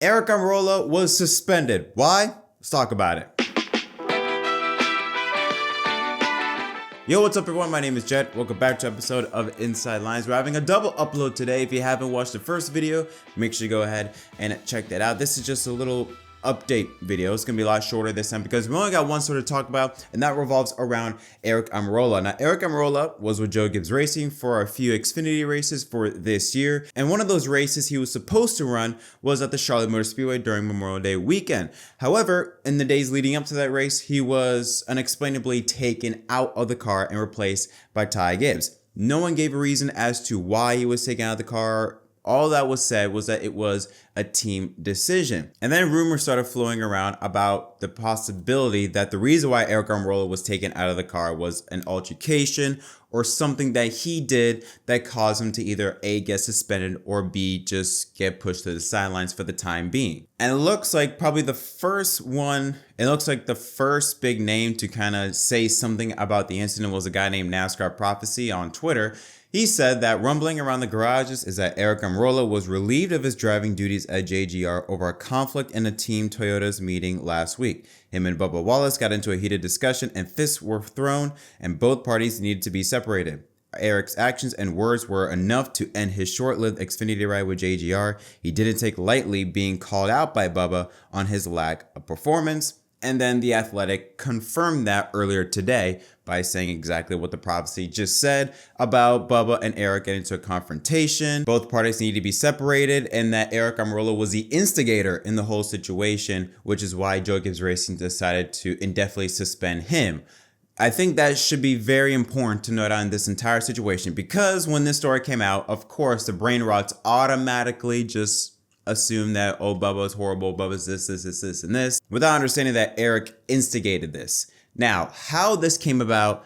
Aric Almirola was suspended. Why? Let's talk about it. Yo, what's up everyone? My name is Jet. Welcome back to an episode of Inside Lines. We're having a double upload today. If you haven't watched the first video, make sure you go ahead and check that out. This is just a little update video. It's gonna be a lot shorter this time because we only got one story to talk about, and that revolves around Aric Almirola. Now, Aric Almirola was with Joe Gibbs Racing for a few Xfinity races for this year, and one of those races he was supposed to run was at the Charlotte Motor Speedway during Memorial Day weekend. However, in the days leading up to that race, he was unexplainably taken out of the car and replaced by Ty Gibbs. No one gave a reason as to why he was taken out of the car. All that was said was that it was a team decision. And then rumors started flowing around about the possibility that the reason why Aric Almirola was taken out of the car was an altercation or something that he did that caused him to either A, get suspended, or B, just get pushed to the sidelines for the time being. And it looks like probably the first big name to kind of say something about the incident was a guy named NASCAR Prophecy on Twitter. He said that rumbling around the garages is that Aric Almirola was relieved of his driving duties at JGR over a conflict in a Team Toyota's meeting last week. Him and Bubba Wallace got into a heated discussion and fists were thrown, and both parties needed to be separated. Aric's actions and words were enough to end his short-lived Xfinity ride with JGR. He didn't take lightly being called out by Bubba on his lack of performance. And then The Athletic confirmed that earlier today by saying exactly what the prophecy just said about Bubba and Aric getting into a confrontation. Both parties need to be separated, and that Aric Almirola was the instigator in the whole situation, which is why Joe Gibbs Racing decided to indefinitely suspend him. I think that should be very important to note on this entire situation, because when this story came out, of course, the brain rots automatically just assume that, oh, Bubba's horrible, Bubba's this, and this, without understanding that Aric instigated this. Now, how this came about,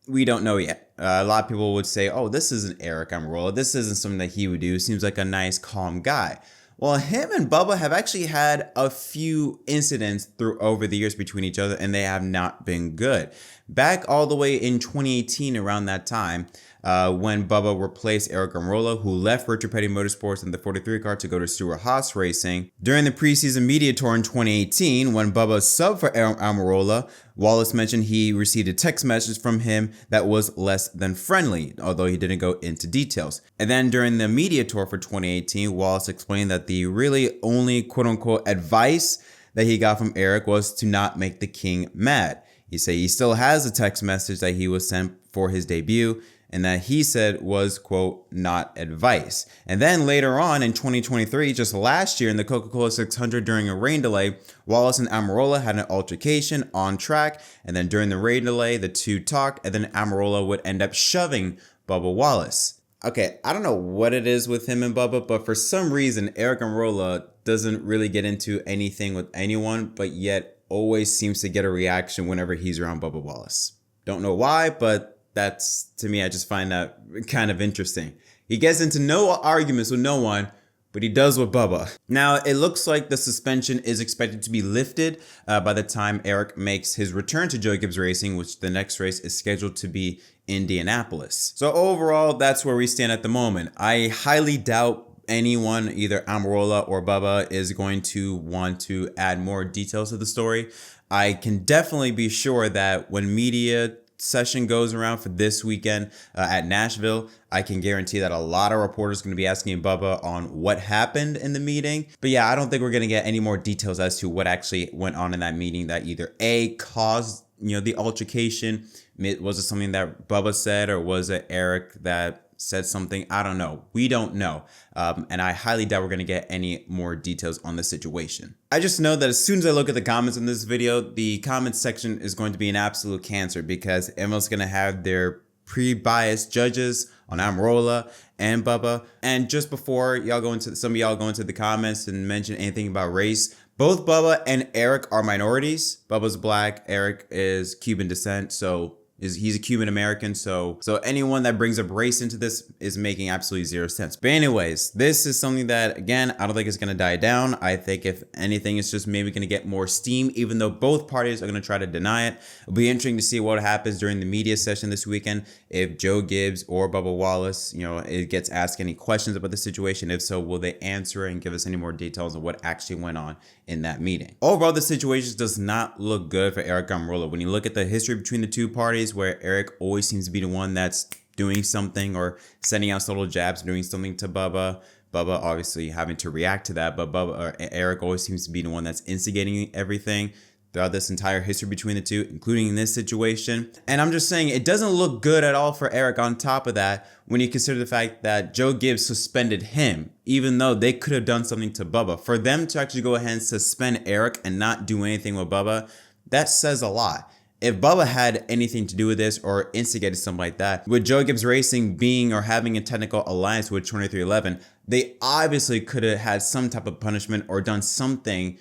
we don't know yet. A lot of people would say, oh, this isn't Aric Almirola. This isn't something that he would do. Seems like a nice, calm guy. Well, him and Bubba have actually had a few incidents over the years between each other, and they have not been good. Back all the way in 2018, around that time, when Bubba replaced Aric Almirola, who left Richard Petty Motorsports in the 43 car to go to Stewart Haas Racing. During the preseason media tour in 2018, when Bubba subbed for Aric Almirola, Wallace mentioned he received a text message from him that was less than friendly, although he didn't go into details. And then during the media tour for 2018, Wallace explained that the really only quote-unquote advice that he got from Aric was to not make the king mad. He said he still has a text message that he was sent for his debut, and that he said was, quote, not advice. And then later on in 2023, just last year in the Coca-Cola 600 during a rain delay, Wallace and Almirola had an altercation on track. And then during the rain delay, the two talked, and then Almirola would end up shoving Bubba Wallace. Okay, I don't know what it is with him and Bubba, but for some reason, Aric Almirola doesn't really get into anything with anyone, but yet always seems to get a reaction whenever he's around Bubba Wallace. Don't know why, but that's, to me, I just find that kind of interesting. He gets into no arguments with no one, but he does with Bubba. Now, it looks like the suspension is expected to be lifted by the time Aric makes his return to Joe Gibbs Racing, which the next race is scheduled to be Indianapolis. So overall, that's where we stand at the moment. I highly doubt anyone, either Almirola or Bubba, is going to want to add more details to the story. I can definitely be sure that when media session goes around for this weekend at Nashville, I can guarantee that a lot of reporters are going to be asking Bubba on what happened in the meeting. But yeah, I don't think we're going to get any more details as to what actually went on in that meeting that either A, caused the altercation. Was it something that Bubba said, or was it Aric that said something? I don't know. We don't know. And I highly doubt we're going to get any more details on the situation. I just know that as soon as I look at the comments in this video, the comments section is going to be an absolute cancer, because everyone's going to have their pre-biased judges on Almirola and Bubba. And just before some of y'all go into the comments and mention anything about race, both Bubba and Aric are minorities. Bubba's black, Aric is Cuban descent, so He's a Cuban American, so anyone that brings up race into this is making absolutely zero sense. But anyways, this is something that, again, I don't think it's gonna die down. I think if anything, it's just maybe gonna get more steam, even though both parties are gonna try to deny it. It'll be interesting to see what happens during the media session this weekend. If Joe Gibbs or Bubba Wallace, it gets asked any questions about the situation. If so, will they answer and give us any more details of what actually went on in that meeting? Overall, the situation does not look good for Aric Almirola. When you look at the history between the two parties, where Aric always seems to be the one that's doing something or sending out subtle jabs, doing something to Bubba obviously having to react to that, but Aric always seems to be the one that's instigating everything throughout this entire history between the two, including in this situation. And I'm just saying, it doesn't look good at all for Aric. On top of that, when you consider the fact that Joe Gibbs suspended him, even though they could have done something to Bubba, for them to actually go ahead and suspend Aric and not do anything with Bubba, that says a lot. If Bubba had anything to do with this or instigated something like that, with Joe Gibbs Racing being or having a technical alliance with 2311, they obviously could have had some type of punishment or done something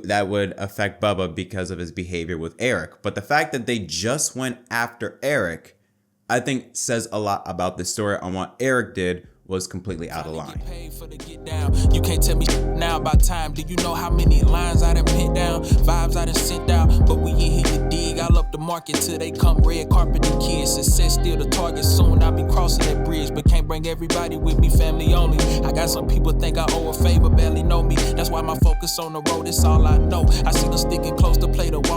that would affect Bubba because of his behavior with Aric. But the fact that they just went after Aric, I think says a lot about the story on what Aric did was completely out of line. You can't tell me now about time. Do you know how many lines I done put down, vibes I done sent out? But we in here to dig. I love the market till they come red carpet the kids. Success still the target. Soon I'll be crossing that bridge, but can't bring everybody with me. Family only. I got some people think I owe a favor, barely know me. That's why my focus on the road. It's all I know. I see them sticking close to play the wall.